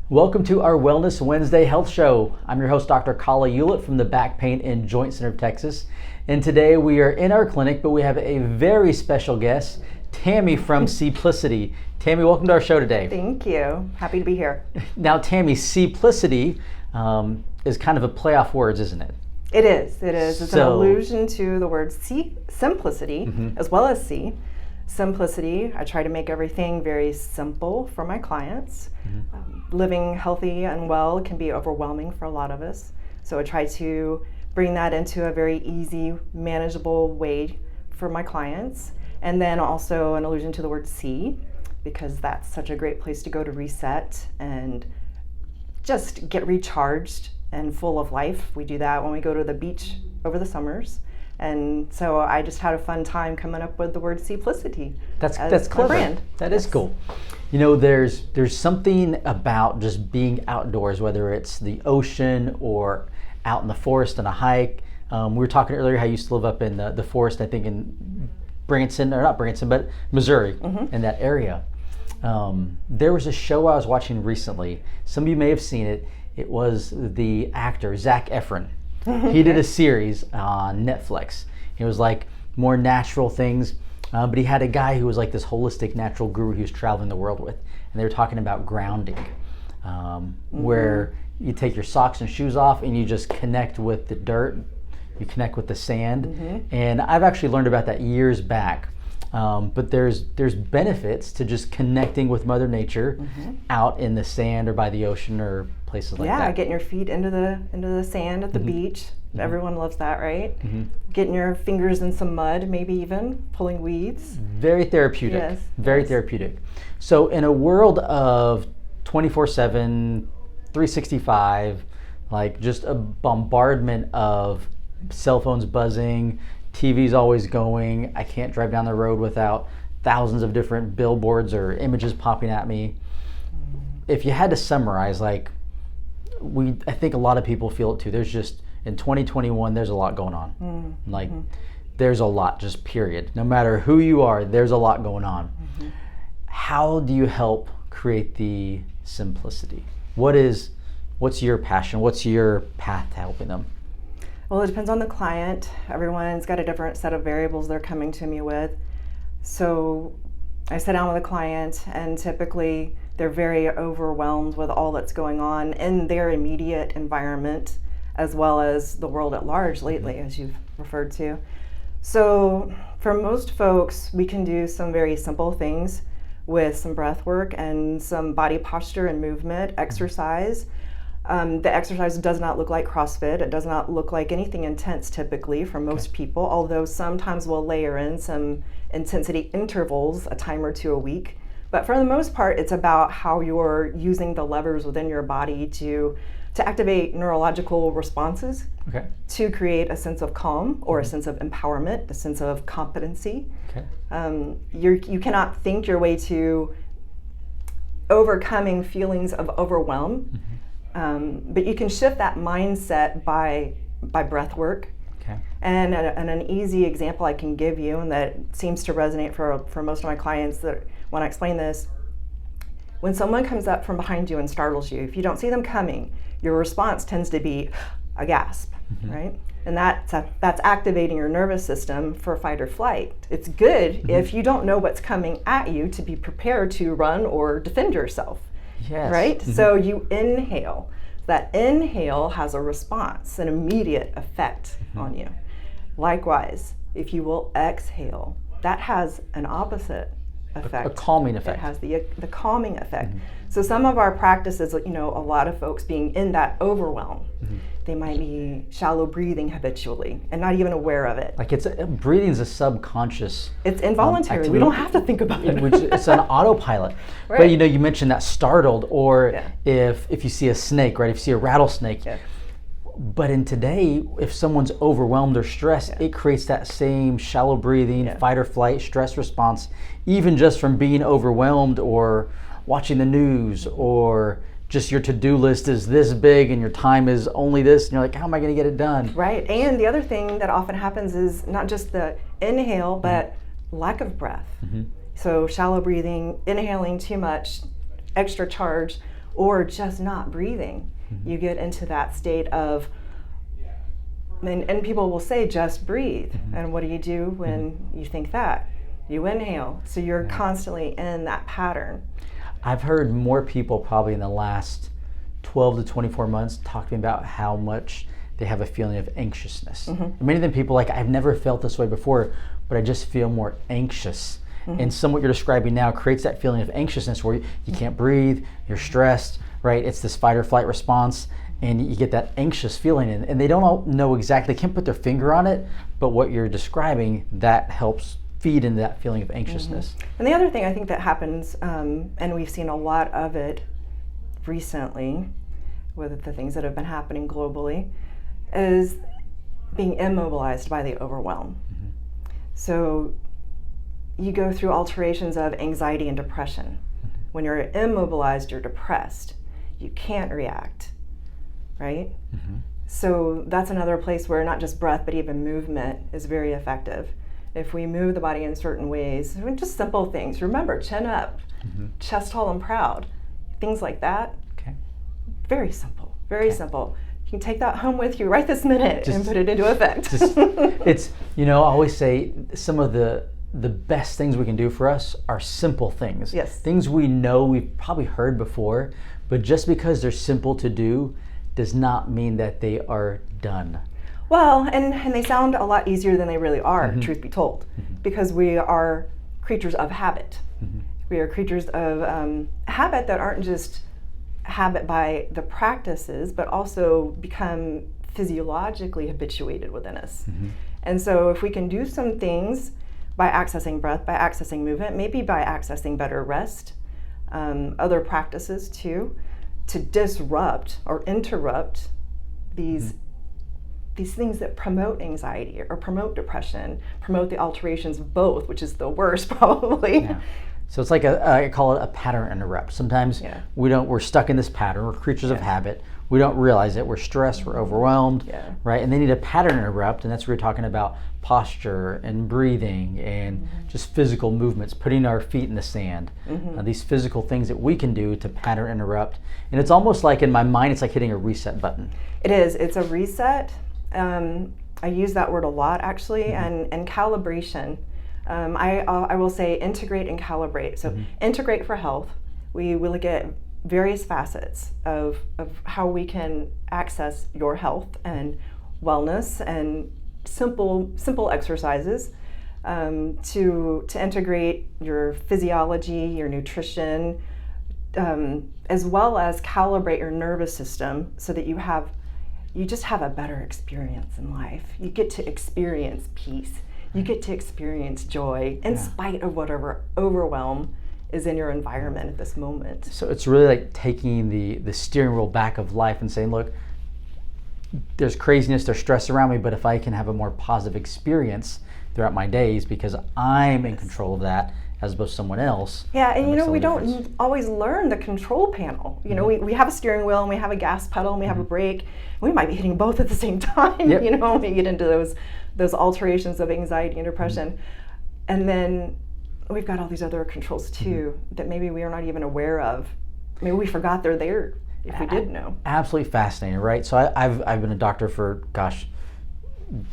Welcome to our Wellness Wednesday Health Show. I'm your host, Dr. Kala Hewlett from the Back Pain and Joint Center of Texas. And today we are in our clinic, but we have a very special guest, Tammie from Seaplicity. Tammie, welcome to our show today. Thank you. Happy to be here. Now, Tammie, Seaplicity is kind of a play off words, isn't it? It is. It's an allusion to the word simplicity, as well as sea. Simplicity, I try to make everything very simple for my clients. Living healthy and well can be overwhelming for a lot of us. So I try to bring that into a very easy, manageable way for my clients. And then also an allusion to the word sea, because that's such a great place to go to reset and just get recharged and full of life. We do that when we go to the beach over the summers. And so I just had a fun time coming up with the word Seaplicity. That's clever. Brand. That is cool. You know, there's something about just being outdoors, whether it's the ocean or out in the forest on a hike. We were talking earlier how you used to live up in the forest, I think in Branson, or not Branson, but Missouri, in that area. There was a show I was watching recently. Some of you may have seen it. It was the actor, Zac Efron. He did a series on Netflix. It was like more natural things, but he had a guy who was like this holistic natural guru he was traveling the world with. And they were talking about grounding, where you take your socks and shoes off and you just connect with the dirt, you connect with the sand. And I've actually learned about that years back. But there's benefits to just connecting with Mother Nature out in the sand or by the ocean or places like that. Yeah, getting your feet into the sand at the beach. Everyone loves that, right? Getting your fingers in some mud, maybe even pulling weeds. Very therapeutic. Yes. Very therapeutic. So in a world of 24/7, 365, like just a bombardment of cell phones buzzing, TV's always going, I can't drive down the road without thousands of different billboards or images popping at me. If you had to summarize, like, I think a lot of people feel it too. There's just, in 2021, there's a lot going on. There's a lot, just period. No matter who you are, there's a lot going on. How do you help create the simplicity? What's your passion? What's your path to helping them? Well, it depends on the client. Everyone's got a different set of variables they're coming to me with. So I sit down with a client, and typically they're very overwhelmed with all that's going on in their immediate environment, as well as the world at large lately, as you've referred to. So for most folks, we can do some very simple things with some breath work and some body posture and movement, exercise. The exercise does not look like CrossFit. It does not look like anything intense typically for most people, although sometimes we'll layer in some intensity intervals, a time or two a week. But for the most part, it's about how you're using the levers within your body to activate neurological responses, to create a sense of calm or a sense of empowerment, a sense of competency. You cannot think your way to overcoming feelings of overwhelm. But you can shift that mindset by breath work. And an easy example I can give you, and that seems to resonate for most of my clients that when I explain this, when someone comes up from behind you and startles you, if you don't see them coming, your response tends to be a gasp, right? And that's activating your nervous system for fight or flight. It's good if you don't know what's coming at you to be prepared to run or defend yourself. Right? So you inhale. That inhale has a response, an immediate effect on you. Likewise, if you will exhale, that has an opposite effect. A calming effect. It has the calming effect. So some of our practices, a lot of folks being in that overwhelm, they might be shallow breathing habitually and not even aware of it. Like breathing is a subconscious. It's involuntary. We don't have to think about it. It's an autopilot. Right. But you mentioned that startled, or if you see a snake, right? If you see a rattlesnake. But in today, if someone's overwhelmed or stressed, it creates that same shallow breathing, fight or flight, stress response, even just from being overwhelmed or watching the news, or just your to-do list is this big and your time is only this, and you're like, how am I going to get it done? Right. And the other thing that often happens is not just the inhale, but lack of breath. So shallow breathing, inhaling too much, extra charge, or just not breathing. You get into that state of, and people will say, just breathe. And what do you do when you think that? You inhale. So you're constantly in that pattern. I've heard more people probably in the last 12 to 24 months talk to me about how much they have a feeling of anxiousness. Many of them people like, I've never felt this way before, but I just feel more anxious. And some what you're describing now creates that feeling of anxiousness where you can't breathe, you're stressed, right? It's this fight or flight response, and you get that anxious feeling, and they don't all know exactly, they can't put their finger on it, but what you're describing, that helps feed into that feeling of anxiousness. And the other thing I think that happens, and we've seen a lot of it recently with the things that have been happening globally, is being immobilized by the overwhelm. So you go through alterations of anxiety and depression. When you're immobilized, you're depressed. You can't react, right? So that's another place where not just breath, but even movement is very effective. If we move the body in certain ways, just simple things. Remember, chin up, chest tall and proud, things like that. Okay. Very simple, very simple. You can take that home with you right this minute and put it into effect. It's, I always say some of the best things we can do for us are simple things. Yes. Things we know we've probably heard before, but just because they're simple to do does not mean that they are done. Well, and they sound a lot easier than they really are, truth be told, because we are creatures of habit. We are creatures of habit that aren't just habit by the practices, but also become physiologically habituated within us. And so if we can do some things by accessing breath, by accessing movement, maybe by accessing better rest, other practices too, to disrupt or interrupt these things that promote anxiety or promote depression, promote the alterations of both, which is the worst probably. Yeah. So it's like I call it a pattern interrupt. Sometimes we're stuck in this pattern. We're creatures of habit. We don't realize it. We're stressed. We're overwhelmed, right? And they need a pattern interrupt, and that's where we're talking about posture and breathing and just physical movements, putting our feet in the sand. These physical things that we can do to pattern interrupt. And it's almost like, in my mind, it's like hitting a reset button. It is. It's a reset. I use that word a lot, actually, and calibration. I will say integrate and calibrate. So integrate for health. We look at various facets of how we can access your health and wellness, and simple exercises to integrate your physiology, your nutrition, as well as calibrate your nervous system so that you just have a better experience in life. You get to experience peace. You get to experience joy in spite of whatever overwhelm is in your environment at this moment. So it's really like taking the steering wheel back of life and saying, look, there's craziness, there's stress around me, but if I can have a more positive experience throughout my days because I'm in control of that as opposed to someone else. Yeah, and we don't always learn the control panel. We have a steering wheel and we have a gas pedal and we have a brake. We might be hitting both at the same time, when we get into those alterations of anxiety and depression. And then we've got all these other controls too that maybe we are not even aware of. Maybe we forgot they're there if we did know. Absolutely fascinating, right? So I've been a doctor for,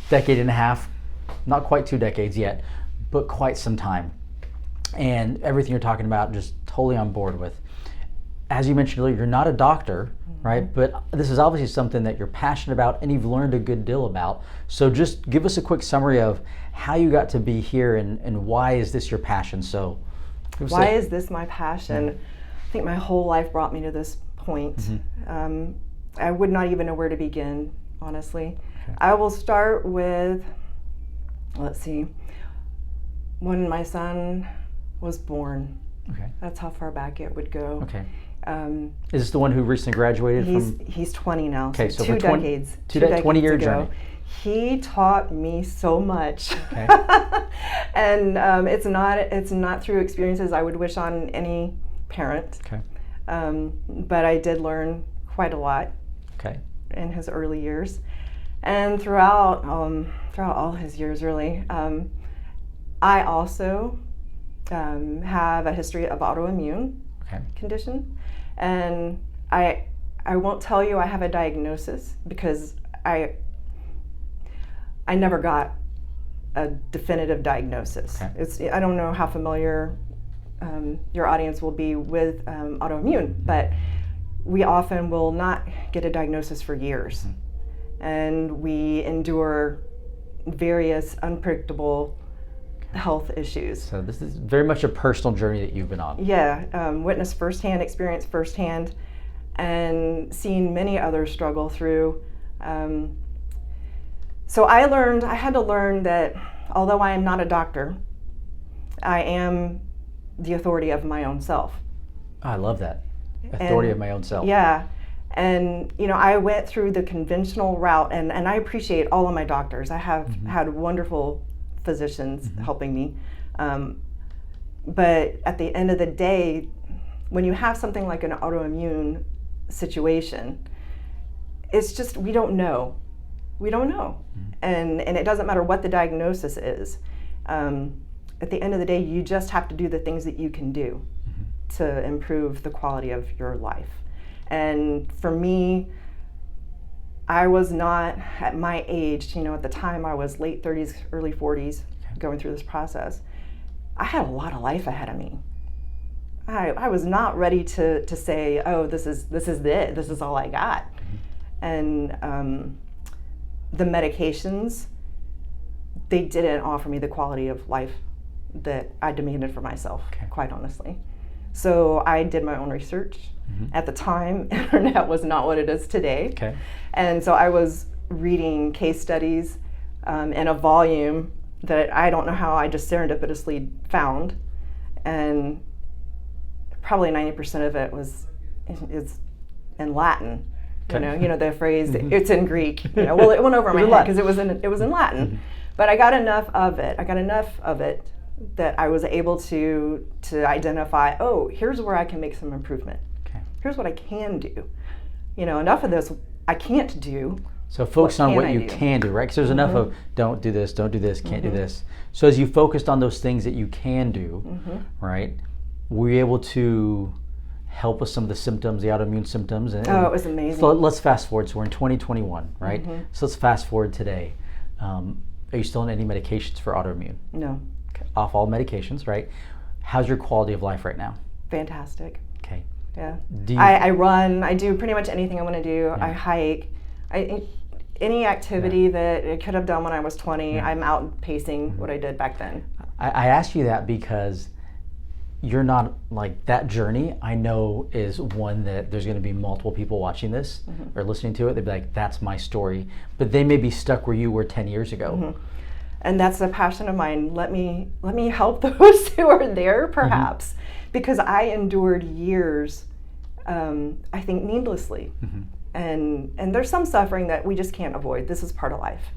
decade and a half, not quite 2 decades yet, but quite some time. And everything you're talking about, just totally on board with. As you mentioned earlier, you're not a doctor, right? But this is obviously something that you're passionate about and you've learned a good deal about. So just give us a quick summary of how you got to be here and why is this your passion? So why is this my passion? I think my whole life brought me to this point. I would not even know where to begin, honestly. Okay. I will start with, when my son was born. Okay. That's how far back it would go. Okay. Is this the one who recently graduated He's 20 now. Okay, so 2 decades. 20-year journey. He taught me so much. Okay. And it's not through experiences I would wish on any parent. Okay. But I did learn quite a lot. Okay. In his early years, and throughout all his years, really. I also have a history of autoimmune condition, and I won't tell you I have a diagnosis because I never got a definitive diagnosis. Okay. I don't know how familiar your audience will be with autoimmune, but we often will not get a diagnosis for years. And we endure various unpredictable health issues. So this is very much a personal journey that you've been on. Yeah, witnessed firsthand, experienced firsthand, and seen many others struggle through. So I had to learn that although I am not a doctor, I am the authority of my own self. I love that. Authority of my own self. Yeah. And I went through the conventional route, and I appreciate all of my doctors. I have had wonderful physicians helping me. But at the end of the day, when you have something like an autoimmune situation, it's just, we don't know. We don't know. And it doesn't matter what the diagnosis is. At the end of the day, you just have to do the things that you can do to improve the quality of your life. And for me, I was not at my age, at the time I was late 30s, early 40s, going through this process. I had a lot of life ahead of me. I was not ready to say, oh, this is it. This is all I got. And the medications, they didn't offer me the quality of life that I demanded for myself, quite honestly. So I did my own research. At the time, internet was not what it is today. And so I was reading case studies in a volume that I don't know how I just serendipitously found. And probably 90% of it is in Latin. You know the phrase, it's in Greek. Well, it went over my head because it was in Latin. But I got enough of it that I was able to identify, oh, here's where I can make some improvement. Here's what I can do. Enough of this I can't do. So focus on what you can do, right? Because there's enough of don't do this, can't do this. So as you focused on those things that you can do, right, were you able to help with some of the symptoms, the autoimmune symptoms? And it was amazing. So let's fast forward. So we're in 2021, right? So let's fast forward today. Are you still on any medications for autoimmune? No. Off all medications, right? How's your quality of life right now? Fantastic. Okay. Yeah. I run. I do pretty much anything I want to do. I hike. Any activity that I could have done when I was 20, I'm out pacing what I did back then. I ask you that because you're not like that journey. I know is one that there's going to be multiple people watching this or listening to it. They'd be like, "That's my story," but they may be stuck where you were 10 years ago. And that's a passion of mine. Let me help those who are there, perhaps, because I endured years, I think, needlessly. And there's some suffering that we just can't avoid. This is part of life.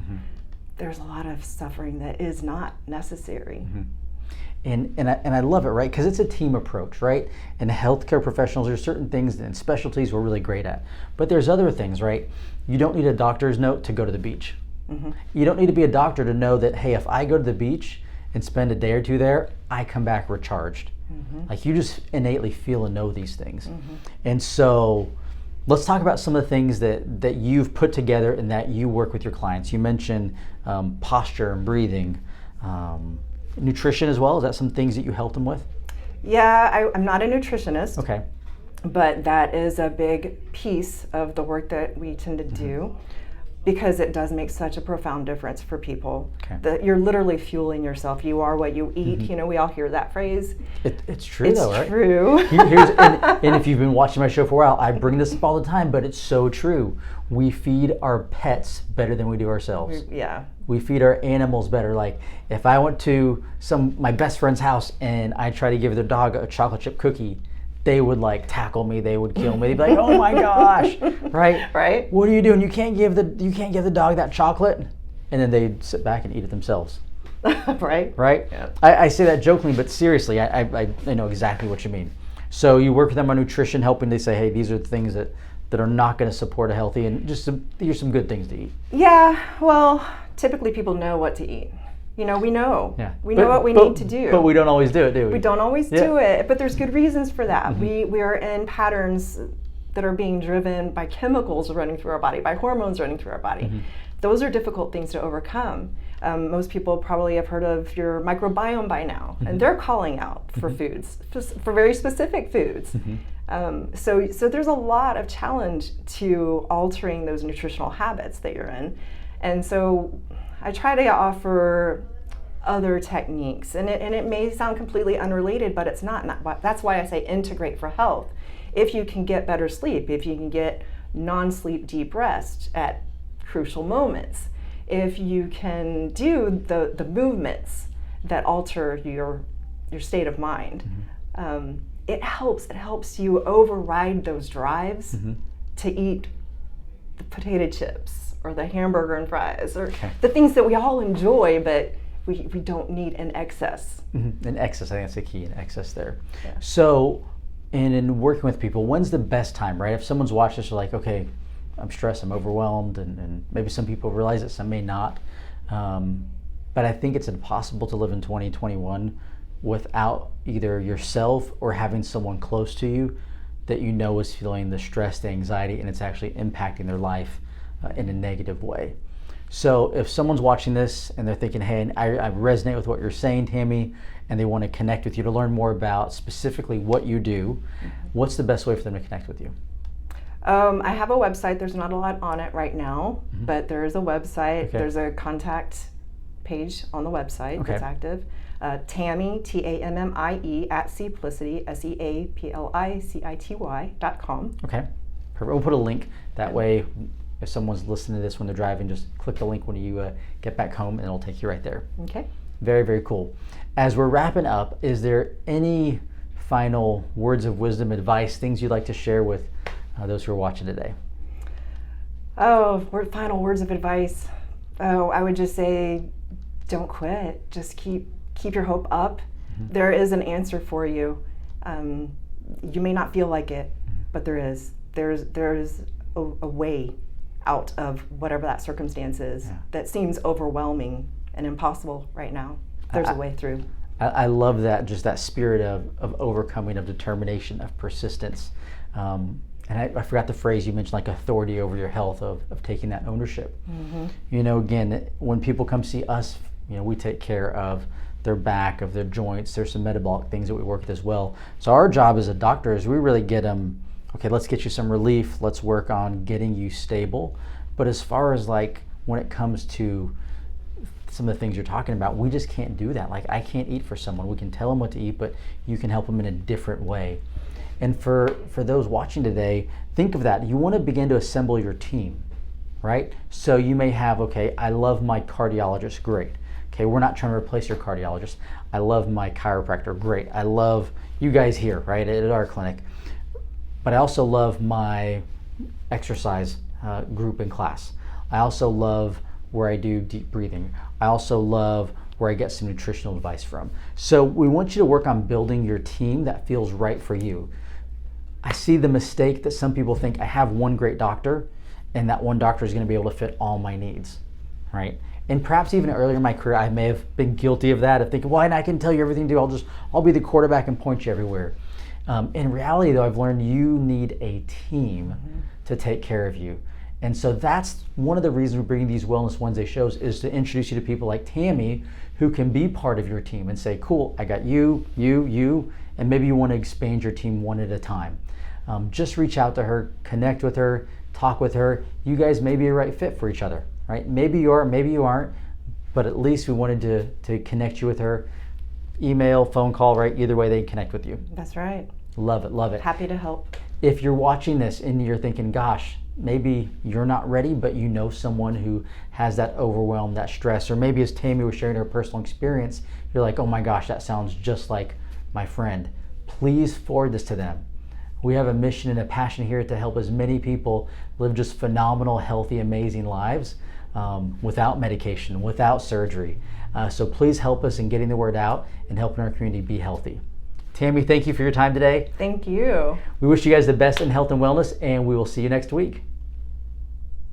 There's a lot of suffering that is not necessary. And I love it, right? Because it's a team approach, right? And healthcare professionals, there's certain things and specialties we're really great at. But there's other things, right? You don't need a doctor's note to go to the beach. You don't need to be a doctor to know that, hey, if I go to the beach and spend a day or two there, I come back recharged. Like you just innately feel and know these things. And so let's talk about some of the things that you've put together and that you work with your clients. You mentioned posture and breathing, nutrition as well. Is that some things that you help them with? Yeah, I'm not a nutritionist. Okay. But that is a big piece of the work that we tend to do. Because it does make such a profound difference for people. That you're literally fueling yourself. You are what you eat. We all hear that phrase. It's true, though, right? It's true. And if you've been watching my show for a while, I bring this up all the time, but it's so true. We feed our pets better than we do ourselves. We feed our animals better. Like if I went to my best friend's house and I try to give their dog a chocolate chip cookie, they would like tackle me. They would kill me. They'd be like, "Oh my gosh!" Right? What are you doing? You can't give the dog that chocolate. And then they'd sit back and eat it themselves. Right? Yeah. I say that jokingly, but seriously, I know exactly what you mean. So you work with them on nutrition, helping they say, "Hey, these are the things that are not going to support a healthy, and here's some good things to eat." Yeah. Well, typically people know what to eat. We know. We know what we need to do. But we don't always do it, do we? We don't always do it, but there's good reasons for that. We are in patterns that are being driven by chemicals running through our body, by hormones running through our body. Those are difficult things to overcome. Most people probably have heard of your microbiome by now, and they're calling out for foods, for very specific foods. So there's a lot of challenge to altering those nutritional habits that you're in. And so I try to offer other techniques, and it may sound completely unrelated, but it's not. That's why I say integrate for health. If you can get better sleep, if you can get non-sleep deep rest at crucial moments, if you can do the movements that alter your state of mind, it helps you override those drives to eat the potato chips or the hamburger and fries or the things that we all enjoy, but we don't need in excess. In excess, I think that's the key, in excess there. So, and in working with people, when's the best time, right? If someone's watching this, they're like, okay, I'm stressed, I'm overwhelmed, and maybe some people realize it, some may not. But I think it's impossible to live in 2021 without either yourself or having someone close to you that you know is feeling the stress, the anxiety, and it's actually impacting their life in a negative way. So if someone's watching this and they're thinking, hey, I resonate with what you're saying, Tammie, and they want to connect with you to learn more about specifically what you do, what's the best way for them to connect with you? I have a website. There's not a lot on it right now, but there is a website. There's a contact page on the website that's active. Tammie, Tammie, at Seaplicity, Seaplicity.com. Okay, perfect. We'll put a link. That way, if someone's listening to this when they're driving, just click the link when you get back home and it'll take you right there. Okay. Very, very cool. As we're wrapping up, is there any final words of wisdom, advice, things you'd like to share with those who are watching today? Final words of advice. I would just say, don't quit. Just keep your hope up. There is an answer for you. You may not feel like it, but there is. There's a way out of whatever that circumstance is that seems overwhelming and impossible right now. There's a way through. I love that, just that spirit of overcoming, of determination, of persistence. And I forgot the phrase you mentioned, like authority over your health, of taking that ownership. You know, again, when people come see us, you know, we take care of their back, of their joints. There's some metabolic things that we work with as well. So our job as a doctor is we really get them, okay, let's get you some relief. Let's work on getting you stable. But as far as like when it comes to some of the things you're talking about, we just can't do that. Like I can't eat for someone. We can tell them what to eat, but you can help them in a different way. And for those watching today, think of that. You want to begin to assemble your team, right? So you may have, okay, I love my cardiologist, great. Okay, we're not trying to replace your cardiologist. I love my chiropractor, great. I love you guys here, right, at our clinic. But I also love my exercise group in class. I also love where I do deep breathing. I also love where I get some nutritional advice from. So we want you to work on building your team that feels right for you. I see the mistake that some people think, I have one great doctor and that one doctor is going to be able to fit all my needs, right? And perhaps even earlier in my career, I may have been guilty of that, of thinking, well, I can tell you everything to do. I'll be the quarterback and point you everywhere. In reality, though, I've learned you need a team to take care of you. And so that's one of the reasons we're bringing these Wellness Wednesday shows, is to introduce you to people like Tammie who can be part of your team and say, cool, I got you, and maybe you want to expand your team one at a time. Just reach out to her, connect with her, talk with her. You guys may be a right fit for each other, right? Maybe you are, maybe you aren't, but at least we wanted to connect you with her. Email, phone call, right? Either way, they can connect with you. That's right. Love it, love it. Happy to help. If you're watching this and you're thinking, gosh, maybe you're not ready, but you know someone who has that overwhelm, that stress, or maybe as Tammie was sharing her personal experience, you're like, oh my gosh, that sounds just like my friend. Please forward this to them. We have a mission and a passion here to help as many people live just phenomenal, healthy, amazing lives without medication, without surgery. So please help us in getting the word out and helping our community be healthy. Tammie, thank you for your time today. Thank you. We wish you guys the best in health and wellness, and we will see you next week.